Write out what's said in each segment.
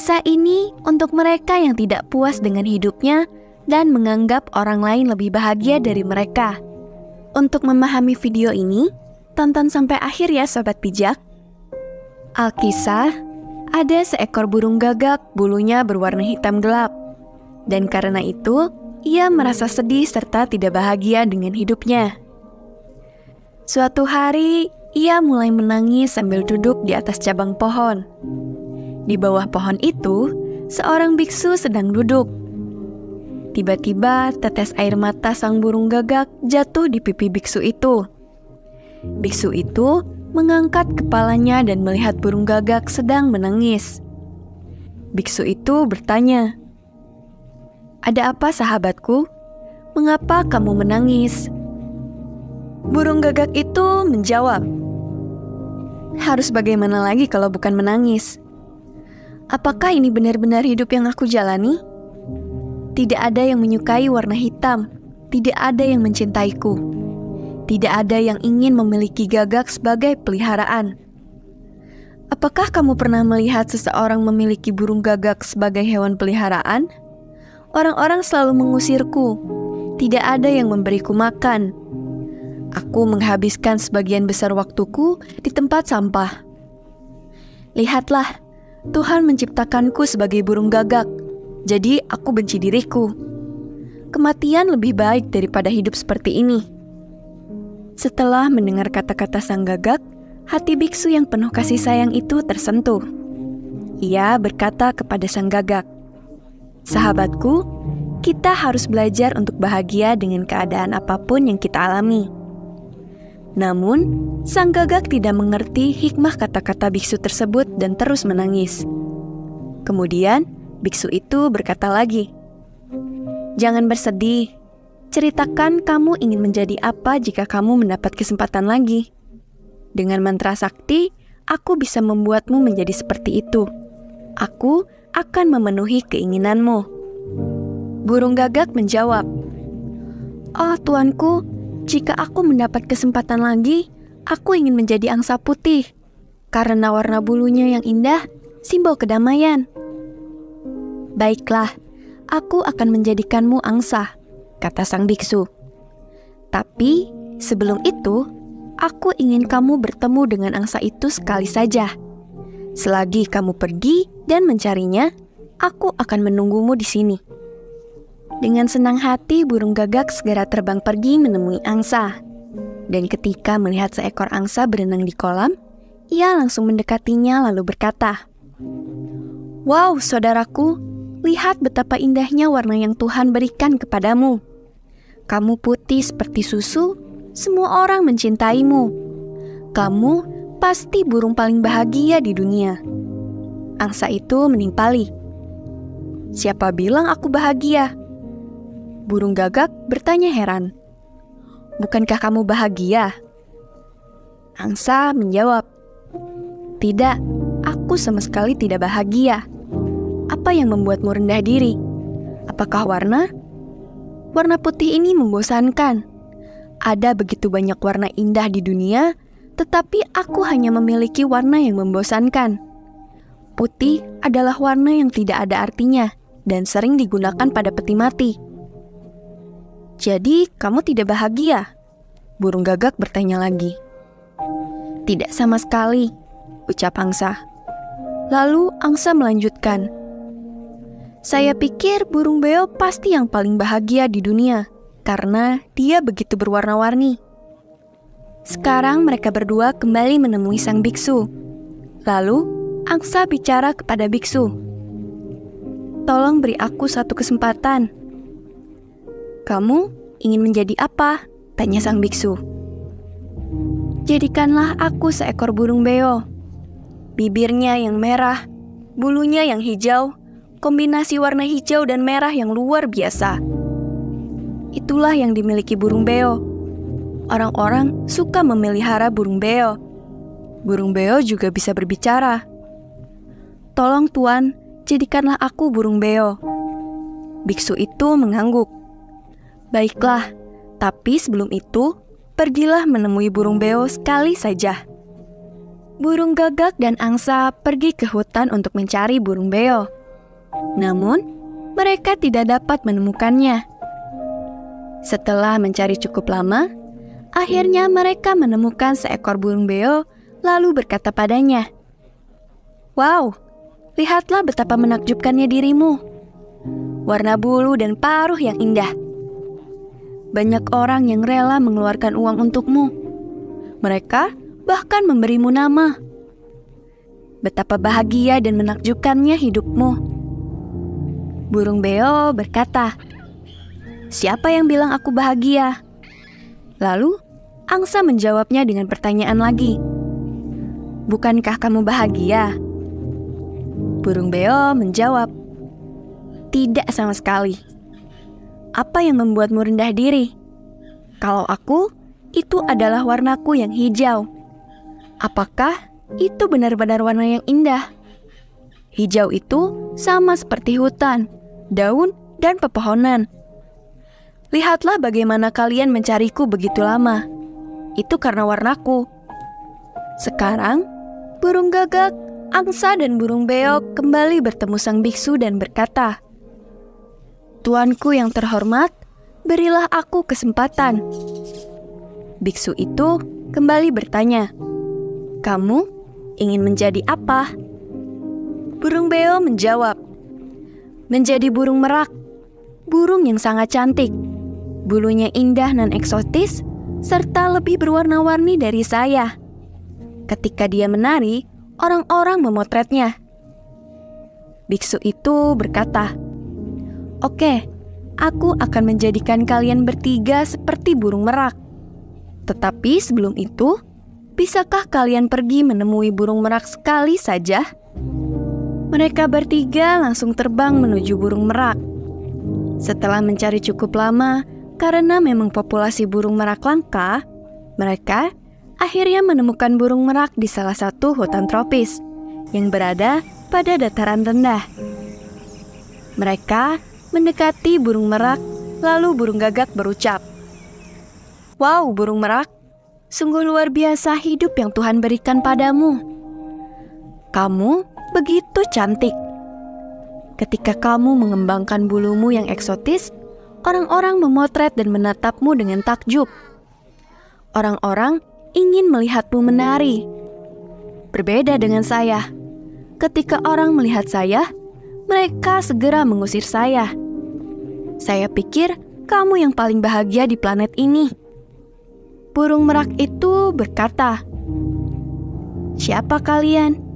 Kisah ini untuk mereka yang tidak puas dengan hidupnya dan menganggap orang lain lebih bahagia dari mereka. Untuk memahami video ini, tonton sampai akhir ya Sobat Bijak. Alkisah, ada seekor burung gagak bulunya berwarna hitam gelap. Dan karena itu, ia merasa sedih serta tidak bahagia dengan hidupnya. Suatu hari, ia mulai menangis sambil duduk di atas cabang pohon. Di bawah pohon itu, seorang biksu sedang duduk. Tiba-tiba, tetes air mata sang burung gagak jatuh di pipi biksu itu. Biksu itu mengangkat kepalanya dan melihat burung gagak sedang menangis. Biksu itu bertanya, "Ada apa sahabatku? Mengapa kamu menangis?" Burung gagak itu menjawab, "Harus bagaimana lagi kalau bukan menangis? Apakah ini benar-benar hidup yang aku jalani? Tidak ada yang menyukai warna hitam, tidak ada yang mencintaiku. Tidak ada yang ingin memiliki gagak sebagai peliharaan. Apakah kamu pernah melihat seseorang memiliki burung gagak sebagai hewan peliharaan? Orang-orang selalu mengusirku, tidak ada yang memberiku makan. Aku menghabiskan sebagian besar waktuku di tempat sampah. Lihatlah, Tuhan menciptakanku sebagai burung gagak, jadi aku benci diriku. Kematian lebih baik daripada hidup seperti ini." Setelah mendengar kata-kata sang gagak, hati biksu yang penuh kasih sayang itu tersentuh. Ia berkata kepada sang gagak, "Sahabatku, kita harus belajar untuk bahagia dengan keadaan apapun yang kita alami." Namun, sang gagak tidak mengerti hikmah kata-kata biksu tersebut dan terus menangis. Kemudian, biksu itu berkata lagi, "Jangan bersedih. Ceritakan kamu ingin menjadi apa jika kamu mendapat kesempatan lagi. Dengan mantra sakti, aku bisa membuatmu menjadi seperti itu. Aku akan memenuhi keinginanmu." Burung gagak menjawab, "Oh tuanku, jika aku mendapat kesempatan lagi, aku ingin menjadi angsa putih. Karena warna bulunya yang indah, simbol kedamaian." "Baiklah, aku akan menjadikanmu angsa," kata sang biksu. "Tapi sebelum itu, aku ingin kamu bertemu dengan angsa itu sekali saja. Selagi kamu pergi dan mencarinya, aku akan menunggumu di sini." Dengan senang hati, burung gagak segera terbang pergi menemui angsa. Dan ketika melihat seekor angsa berenang di kolam, ia langsung mendekatinya lalu berkata, "Wow, saudaraku, lihat betapa indahnya warna yang Tuhan berikan kepadamu. Kamu putih seperti susu, semua orang mencintaimu. Kamu pasti burung paling bahagia di dunia." Angsa itu menimpali, "Siapa bilang aku bahagia?" Burung gagak bertanya heran, "Bukankah kamu bahagia?" Angsa menjawab, "Tidak, aku sama sekali tidak bahagia. Apa yang membuatmu rendah diri? Apakah warna? Warna putih ini membosankan. Ada begitu banyak warna indah di dunia, tetapi aku hanya memiliki warna yang membosankan. Putih adalah warna yang tidak ada artinya dan sering digunakan pada peti mati." "Jadi, kamu tidak bahagia?" Burung gagak bertanya lagi. "Tidak sama sekali," ucap angsa. Lalu angsa melanjutkan, "Saya pikir burung beo pasti yang paling bahagia di dunia, karena dia begitu berwarna-warni." Sekarang mereka berdua kembali menemui sang biksu. Lalu, angsa bicara kepada biksu, "Tolong beri aku satu kesempatan." "Kamu ingin menjadi apa?" tanya sang biksu. "Jadikanlah aku seekor burung beo. Bibirnya yang merah, bulunya yang hijau, kombinasi warna hijau dan merah yang luar biasa. Itulah yang dimiliki burung beo. Orang-orang suka memelihara burung beo. Burung beo juga bisa berbicara. Tolong Tuan, jadikanlah aku burung beo." Biksu itu mengangguk. "Baiklah, tapi sebelum itu, pergilah menemui burung beo sekali saja." Burung gagak dan angsa pergi ke hutan untuk mencari burung beo. Namun, mereka tidak dapat menemukannya. Setelah mencari cukup lama, akhirnya mereka menemukan seekor burung beo, lalu berkata padanya, "Wow, lihatlah betapa menakjubkannya dirimu. Warna bulu dan paruh yang indah. Banyak orang yang rela mengeluarkan uang untukmu. Mereka bahkan memberimu nama. Betapa bahagia dan menakjubkannya hidupmu." Burung beo berkata, "Siapa yang bilang aku bahagia?" Lalu, angsa menjawabnya dengan pertanyaan lagi, "Bukankah kamu bahagia?" Burung beo menjawab, "Tidak sama sekali. Apa yang membuatmu rendah diri? Kalau aku, itu adalah warnaku yang hijau. Apakah itu benar-benar warna yang indah? Hijau itu sama seperti hutan, daun, dan pepohonan. Lihatlah bagaimana kalian mencariku begitu lama. Itu karena warnaku." Sekarang, burung gagak, angsa, dan burung beo kembali bertemu sang biksu dan berkata, "Tuanku yang terhormat, berilah aku kesempatan." Biksu itu kembali bertanya, "Kamu ingin menjadi apa?" Burung beo menjawab, "Menjadi burung merak, burung yang sangat cantik. Bulunya indah dan eksotis, serta lebih berwarna-warni dari saya. Ketika dia menari, orang-orang memotretnya." Biksu itu berkata, "Oke, aku akan menjadikan kalian bertiga seperti burung merak. Tetapi sebelum itu, bisakah kalian pergi menemui burung merak sekali saja?" Mereka bertiga langsung terbang menuju burung merak. Setelah mencari cukup lama, karena memang populasi burung merak langka, mereka akhirnya menemukan burung merak di salah satu hutan tropis yang berada pada dataran rendah. Mereka mendekati burung merak, lalu burung gagak berucap, "Wow, burung merak, sungguh luar biasa hidup yang Tuhan berikan padamu. Kamu begitu cantik. Ketika kamu mengembangkan bulumu yang eksotis, orang-orang memotret dan menatapmu dengan takjub. Orang-orang ingin melihatmu menari. Berbeda dengan saya. Ketika orang melihat saya, mereka segera mengusir saya. Saya pikir kamu yang paling bahagia di planet ini." Burung merak itu berkata, "Siapa kalian?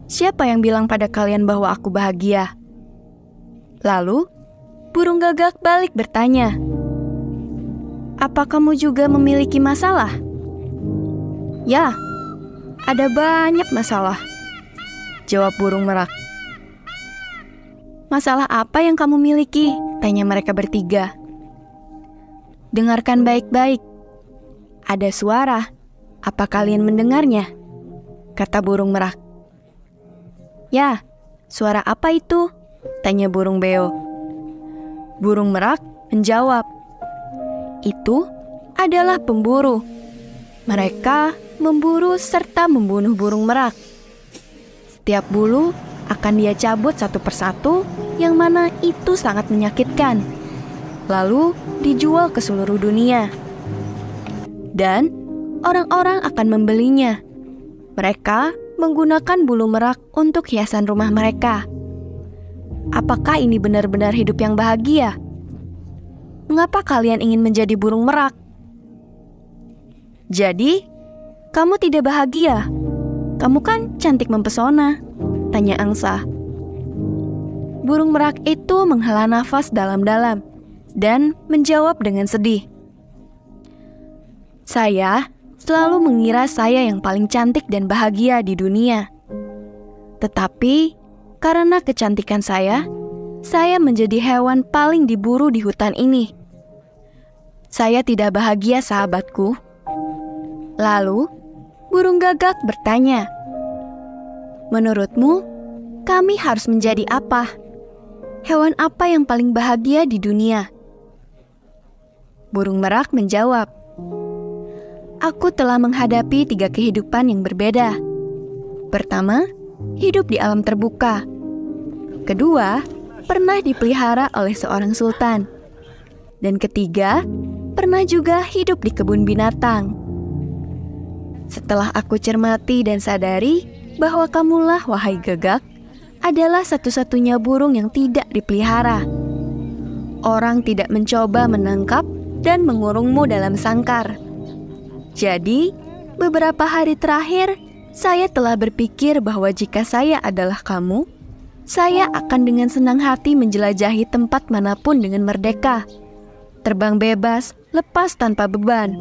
Siapa yang bilang pada kalian bahwa aku bahagia?" Lalu, burung gagak balik bertanya, "Apa kamu juga memiliki masalah?" "Ya, ada banyak masalah," jawab burung merak. "Masalah apa yang kamu miliki?" tanya mereka bertiga. "Dengarkan baik-baik. Ada suara. Apa kalian mendengarnya?" kata burung merak. "Ya, suara apa itu?" tanya burung beo. Burung merak menjawab, "Itu adalah pemburu. Mereka memburu serta membunuh burung merak. Setiap bulu akan dia cabut satu persatu, yang mana itu sangat menyakitkan. Lalu dijual ke seluruh dunia. Dan orang-orang akan membelinya. Mereka menggunakan bulu merak untuk hiasan rumah mereka. Apakah ini benar-benar hidup yang bahagia? Mengapa kalian ingin menjadi burung merak?" "Jadi, kamu tidak bahagia? Kamu kan cantik mempesona," tanya angsa. Burung merak itu menghela nafas dalam-dalam dan menjawab dengan sedih, "Saya selalu mengira saya yang paling cantik dan bahagia di dunia. Tetapi karena kecantikan saya menjadi hewan paling diburu di hutan ini. Saya tidak bahagia, sahabatku." Lalu, burung gagak bertanya, "Menurutmu, kami harus menjadi apa? Hewan apa yang paling bahagia di dunia?" Burung merak menjawab, "Aku telah menghadapi 3 kehidupan yang berbeda. Pertama, hidup di alam terbuka. Kedua, pernah dipelihara oleh seorang sultan. Dan ketiga, pernah juga hidup di kebun binatang. Setelah aku cermati dan sadari bahwa kamulah, wahai gagak, adalah satu-satunya burung yang tidak dipelihara. Orang tidak mencoba menangkap dan mengurungmu dalam sangkar. Jadi, beberapa hari terakhir, saya telah berpikir bahwa jika saya adalah kamu, saya akan dengan senang hati menjelajahi tempat manapun dengan merdeka. Terbang bebas, lepas tanpa beban.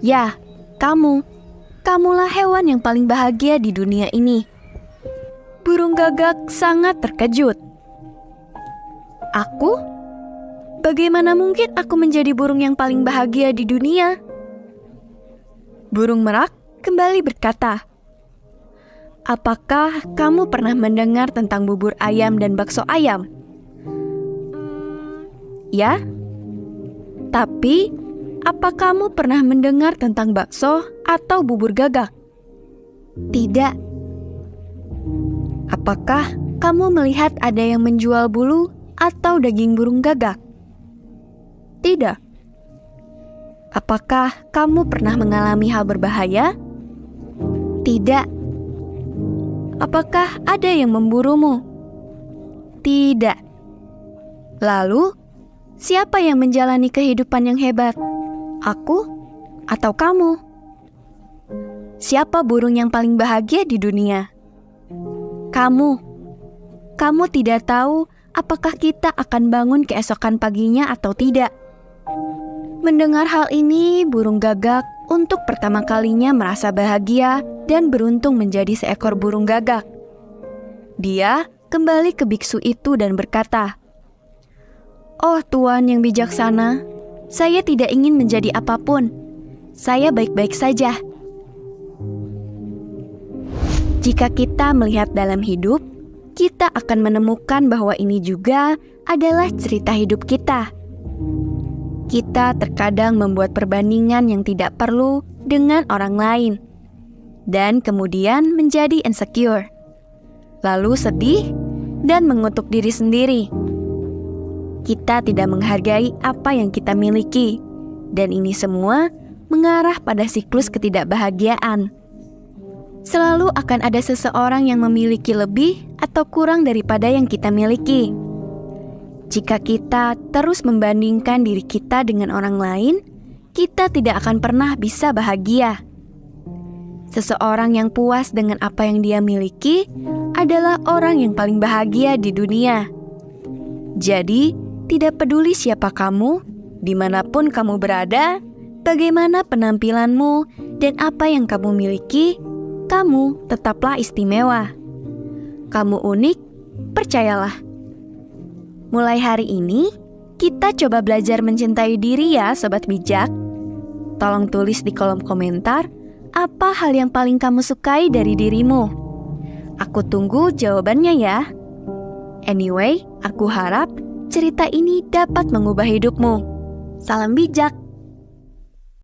Ya, kamulah hewan yang paling bahagia di dunia ini. Burung gagak sangat terkejut. Aku? Bagaimana mungkin aku menjadi burung yang paling bahagia di dunia? Burung merak kembali berkata, apakah kamu pernah mendengar tentang bubur ayam dan bakso ayam? Ya. Tapi, apa kamu pernah mendengar tentang bakso atau bubur gagak? Tidak. Apakah kamu melihat ada yang menjual bulu atau daging burung gagak? Tidak. Apakah kamu pernah mengalami hal berbahaya? Tidak. Apakah ada yang memburumu? Tidak. Lalu, siapa yang menjalani kehidupan yang hebat? Aku atau kamu? Siapa burung yang paling bahagia di dunia? Kamu. Kamu tidak tahu apakah kita akan bangun keesokan paginya atau tidak. Mendengar hal ini, burung gagak untuk pertama kalinya merasa bahagia dan beruntung menjadi seekor burung gagak. Dia kembali ke biksu itu dan berkata, "Oh Tuan yang bijaksana, saya tidak ingin menjadi apapun. Saya baik-baik saja." Jika kita melihat dalam hidup, kita akan menemukan bahwa ini juga adalah cerita hidup kita. Kita terkadang membuat perbandingan yang tidak perlu dengan orang lain, dan kemudian menjadi insecure, lalu sedih dan mengutuk diri sendiri. Kita tidak menghargai apa yang kita miliki, dan ini semua mengarah pada siklus ketidakbahagiaan. Selalu akan ada seseorang yang memiliki lebih atau kurang daripada yang kita miliki. Jika kita terus membandingkan diri kita dengan orang lain, kita tidak akan pernah bisa bahagia. Seseorang yang puas dengan apa yang dia miliki adalah orang yang paling bahagia di dunia. Jadi, tidak peduli siapa kamu, dimanapun kamu berada, bagaimana penampilanmu, dan apa yang kamu miliki, kamu tetaplah istimewa. Kamu unik, percayalah. Mulai hari ini, kita coba belajar mencintai diri ya, Sobat Bijak. Tolong tulis di kolom komentar, apa hal yang paling kamu sukai dari dirimu? Aku tunggu jawabannya ya. Anyway, aku harap cerita ini dapat mengubah hidupmu. Salam bijak.